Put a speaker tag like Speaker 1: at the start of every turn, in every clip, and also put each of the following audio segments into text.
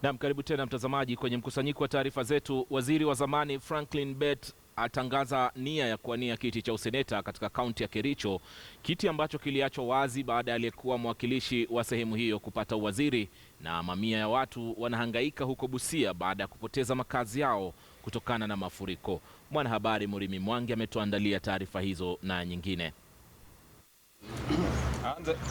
Speaker 1: Naam, karibu tena mtazamaji kwenye mkusanyiko wa taarifa zetu. Waziri wa zamani Franklin Bet atangaza nia ya kuwania kiti cha useneta katika kaunti ya Kericho, kiti ambacho kiliachwa wazi baada ya aliyekuwa mwakilishi wa sehemu hiyo kupata uwaziri, na mamia ya watu wanahangaika huko Busia baada ya kupoteza makazi yao kutokana na mafuriko. Mwanahabari Murimi Mwangi ametuandalia taarifa hizo na nyingine.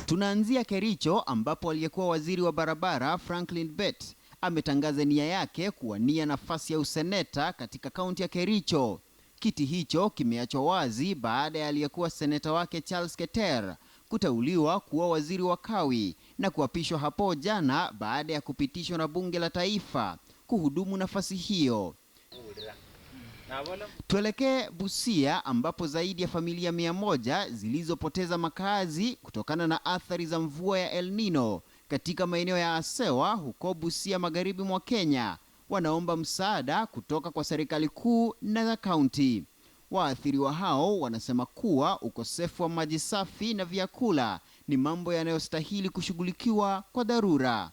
Speaker 2: Tunaanzia Kericho ambapo aliyekuwa waziri wa barabara Franklin Bet ametangaza nia yake kuwania nafasi ya useneta katika kaunti ya Kericho. Kiti hicho kimeachwa wazi baada ya aliyekuwa seneta wake Charles Keter kuteuliwa kuwa waziri wa kawi na kuapishwa hapo jana baada ya kupitishwa na bunge la taifa kuhudumu nafasi hiyo. Tuelekee Busia ambapo zaidi ya familia 100 zilizopoteza makazi kutokana na athari za mvua ya El Nino katika maeneo ya Asewa huko Busia magharibi mwa Kenya wanaomba msaada kutoka kwa serikali kuu na za kaunti. Waathiriwa hao wanasema kuwa ukosefu wa maji safi na vyakula ni mambo yanayostahili kushughulikiwa kwa dharura.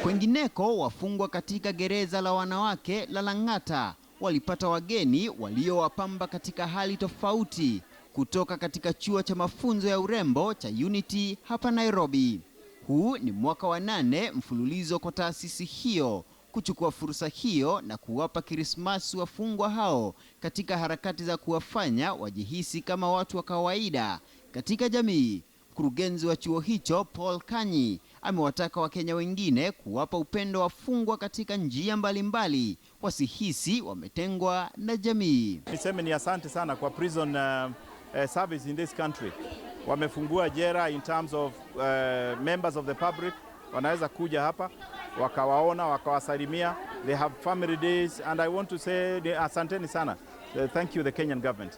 Speaker 2: Kwengineko, wafungwa katika gereza la wanawake la Lang'ata walipata wageni waliowapamba katika hali tofauti kutoka katika chuo cha mafunzo ya urembo cha Unity hapa Nairobi. Huu ni mwaka wa 8 mfululizo kwa taasisi hiyo kuchukua fursa hiyo na kuwapa Krismasi wafungwa hao katika harakati za kuwafanya wajihisi kama watu wa kawaida katika jamii. Mkurugenzi wa chuo hicho Paul Kanyi amewataka Wakenya wengine kuwapa upendo wafungwa katika njia mbalimbali wasihisi wametengwa na jamii.
Speaker 3: Niseme ni asante sana kwa prison service in this country. Wamefungua jela in terms of members of the public wanaweza kuja hapa wakawaona wakawasalimia. They have family days and I want to say asanteni sana. Thank you the Kenyan government.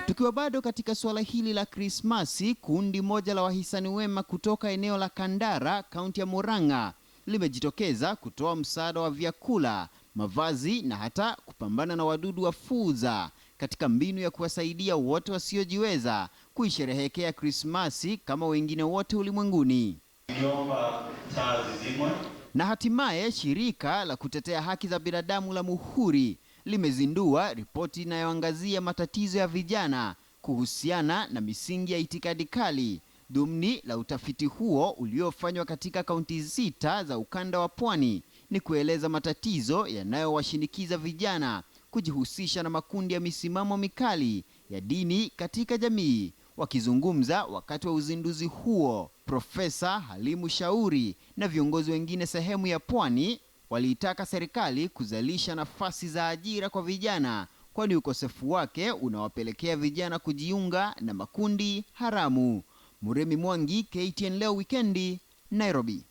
Speaker 2: Tukiwa bado katika suala hili la Krismasi, kundi moja la wahisani wema kutoka eneo la Kandara, kaunti ya Murang'a, limejitokeza kutoa msaada wa vyakula, mavazi na hata kupambana na wadudu wa fuza katika mbinu ya kuwasaidia wote wasiojiweza kuisherehekea Krismasi kama wengine wote ulimwenguni. Na hatimaye shirika la kutetea haki za binadamu la Muhuri limezindua ripoti inayoangazia matatizo ya vijana kuhusiana na misingi ya itikadi kali. Dhumni la utafiti huo uliofanywa katika kaunti 6 za ukanda wa Pwani ni kueleza matatizo yanayowashinikiza vijana kujihusisha na makundi ya misimamo mikali ya dini katika jamii. Wakizungumza wakati wa uzinduzi huo, Profesa Halimu Shauri na viongozi wengine sehemu ya Pwani waliitaka serikali kuzalisha nafasi za ajira kwa vijana, kwani ukosefu wake unawapelekea vijana kujiunga na makundi haramu. Murimi Mwangi, KTN Leo Wikendi, Nairobi.